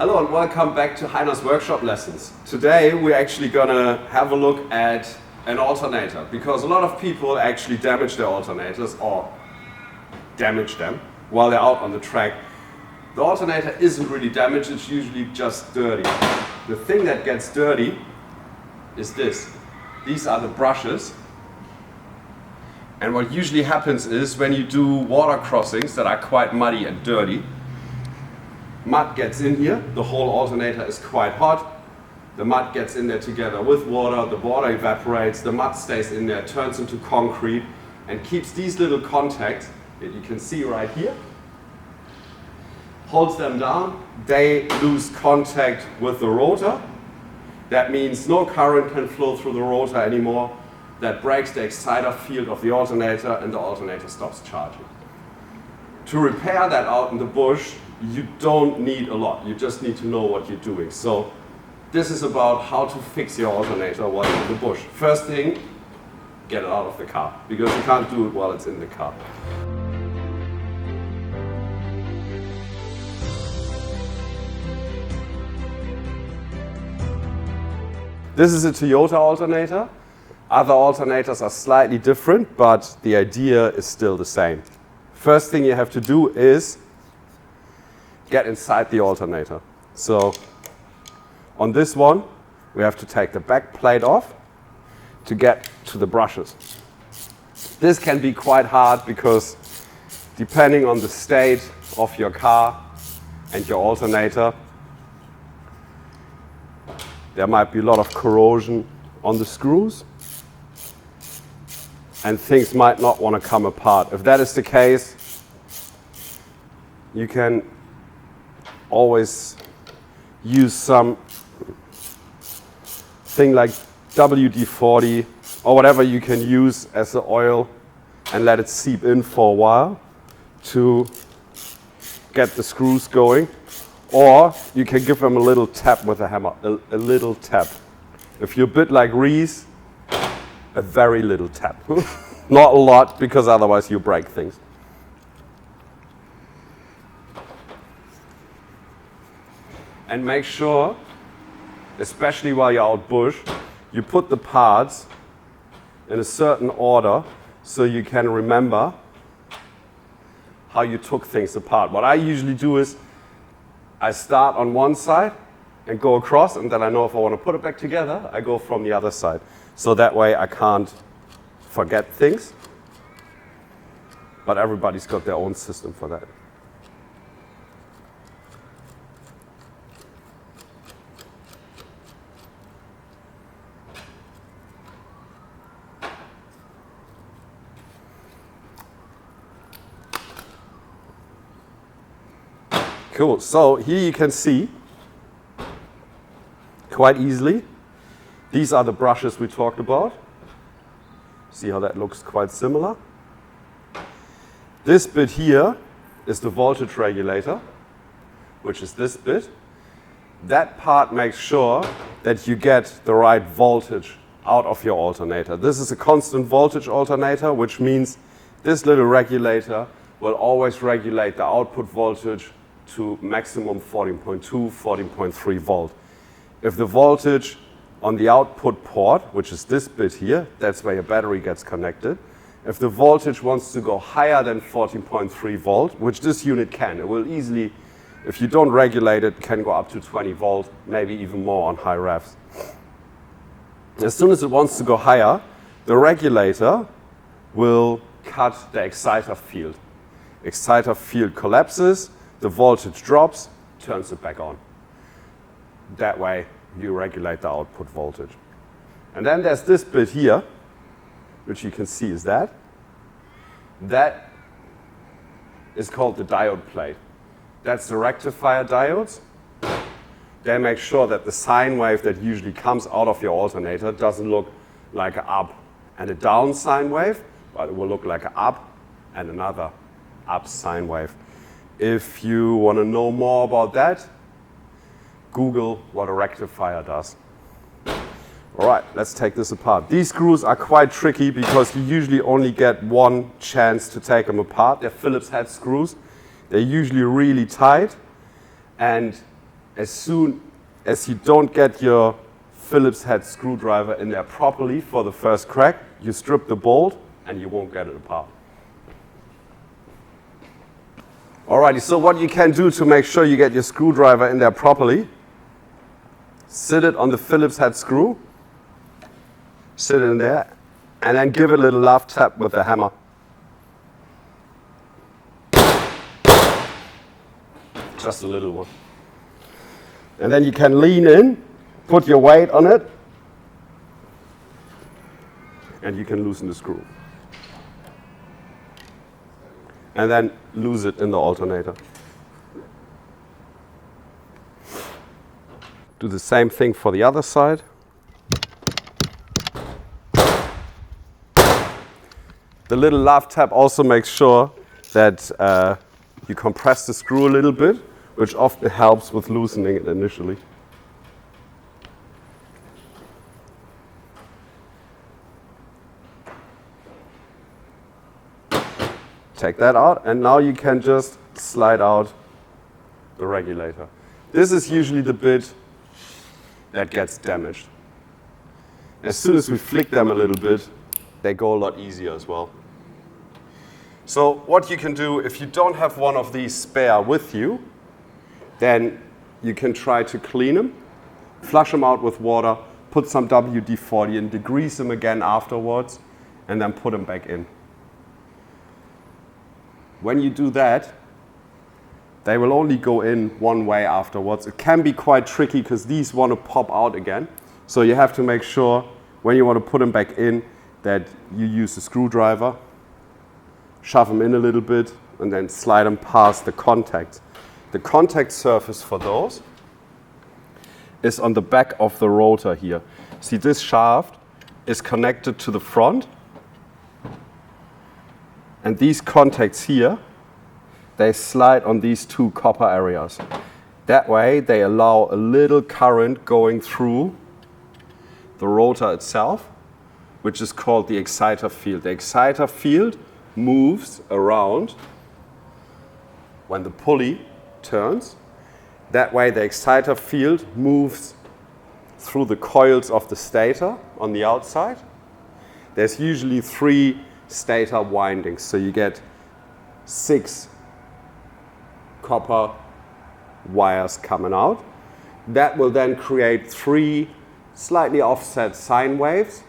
Hello and welcome back to Heiner's workshop lessons. Today we're actually gonna have a look at an alternator because a lot of people actually damage their alternators or damage them while they're out on the track. The alternator isn't really damaged, it's usually just dirty. The thing that gets dirty is this. These are the brushes. And what usually happens is when you do water crossings that are quite muddy and dirty, mud gets in here, the whole alternator is quite hot, the mud gets in there together with water, the water evaporates, the mud stays in there, turns into concrete and keeps these little contacts that you can see right here, holds them down, they lose contact with the rotor. That means no current can flow through the rotor anymore. That breaks the exciter field of the alternator and the alternator stops charging. To repair that out in the bush, you don't need a lot, you just need to know what you're doing. So this is about how to fix your alternator while you're in the bush. First thing, get it out of the car, because you can't do it while it's in the car. This is a Toyota alternator. Other alternators are slightly different, but the idea is still the same. First thing you have to do is get inside the alternator. So on this one, we have to take the back plate off to get to the brushes. This can be quite hard because depending on the state of your car and your alternator, there might be a lot of corrosion on the screws and things might not want to come apart. If that is the case, you can always use some thing like WD-40 or whatever you can use as the oil and let it seep in for a while to get the screws going. Or you can give them a little tap with a hammer, a little tap. If you're a bit like Reese, a very little tap. Not a lot, because otherwise you break things. And make sure, especially while you're out bush, you put the parts in a certain order so you can remember how you took things apart. What I usually do is I start on one side and go across, and then I know if I want to put it back together, I go from the other side. So that way I can't forget things. But everybody's got their own system for that. Cool, so here you can see quite easily, these are the brushes we talked about. See how that looks quite similar. This bit here is the voltage regulator, which is this bit. That part makes sure that you get the right voltage out of your alternator. This is a constant voltage alternator, which means this little regulator will always regulate the output voltage to maximum 14.2, 14.3 volt. If the voltage on the output port, which is this bit here, that's where your battery gets connected, if the voltage wants to go higher than 14.3 volt, which this unit can, it will easily, if you don't regulate it, can go up to 20 volt, maybe even more on high revs. As soon as it wants to go higher, the regulator will cut the exciter field. Exciter field collapses, the voltage drops, turns it back on. That way you regulate the output voltage. And then there's this bit here, which you can see is that. That is called the diode plate. That's the rectifier diodes. They make sure that the sine wave that usually comes out of your alternator doesn't look like an up and a down sine wave, but it will look like an up and another up sine wave. If you want to know more about that, Google what a rectifier does. All right, let's take this apart. These screws are quite tricky because you usually only get one chance to take them apart. They're Phillips head screws. They're usually really tight, and as soon as you don't get your Phillips head screwdriver in there properly for the first crack, you strip the bolt and you won't get it apart. Alrighty, so what you can do to make sure you get your screwdriver in there properly, sit it on the Phillips head screw, sit it in there, and then give it a little love tap with the hammer. Just a little one. And then you can lean in, put your weight on it, and you can loosen the screw. And then lose it in the alternator. Do the same thing for the other side. The little love tap also makes sure that you compress the screw a little bit, which often helps with loosening it initially. Take that out, and now you can just slide out the regulator. This is usually the bit that gets damaged. As soon as we flick them a little bit, they go a lot easier as well. So what you can do, if you don't have one of these spare with you, then you can try to clean them, flush them out with water, put some WD-40 in, degrease them again afterwards, and then put them back in. When you do that, they will only go in one way afterwards. It can be quite tricky because these want to pop out again. So you have to make sure when you want to put them back in that you use a screwdriver, shove them in a little bit, and then slide them past the contacts. The contact surface for those is on the back of the rotor here. See, this shaft is connected to the front. And these contacts here, they slide on these two copper areas. That way, they allow a little current going through the rotor itself, which is called the exciter field. The exciter field moves around when the pulley turns. That way, the exciter field moves through the coils of the stator on the outside. There's usually 3 stator windings, so you get 6 copper wires coming out. That will then create 3 slightly offset sine waves,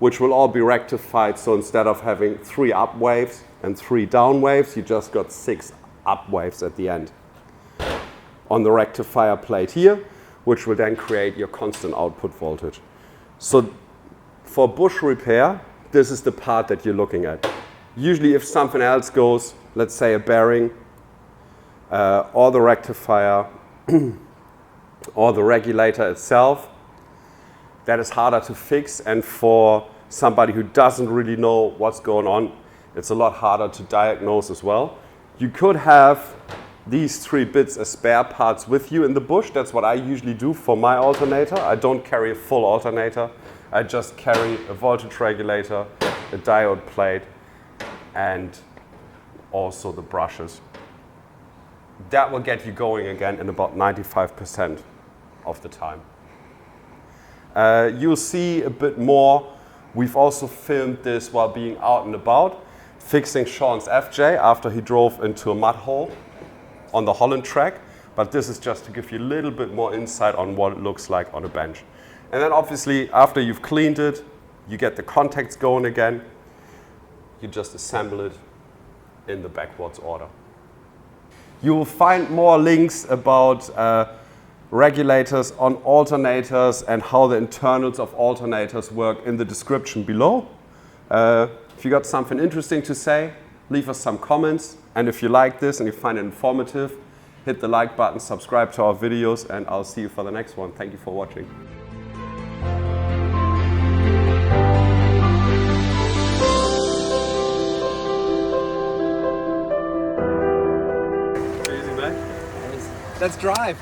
which will all be rectified. So instead of having 3 up waves and 3 down waves, you just got 6 up waves at the end on the rectifier plate here, which will then create your constant output voltage. So for bush repair, this is the part that you're looking at. Usually if something else goes, let's say a bearing, or the rectifier, or the regulator itself, that is harder to fix. And for somebody who doesn't really know what's going on, it's a lot harder to diagnose as well. You could have these 3 bits as spare parts with you in the bush. That's what I usually do for my alternator. I don't carry a full alternator. I just carry a voltage regulator, a diode plate, and also the brushes. That will get you going again in about 95% of the time. You'll see a bit more. We've also filmed this while being out and about, fixing Sean's FJ after he drove into a mud hole on the Holland track. But this is just to give you a little bit more insight on what it looks like on a bench. And then obviously, after you've cleaned it, you get the contacts going again. You just assemble it in the backwards order. You will find more links about regulators on alternators and how the internals of alternators work in the description below. If you got something interesting to say, leave us some comments. And if you like this and you find it informative, hit the like button, subscribe to our videos, and I'll see you for the next one. Thank you for watching. Let's drive.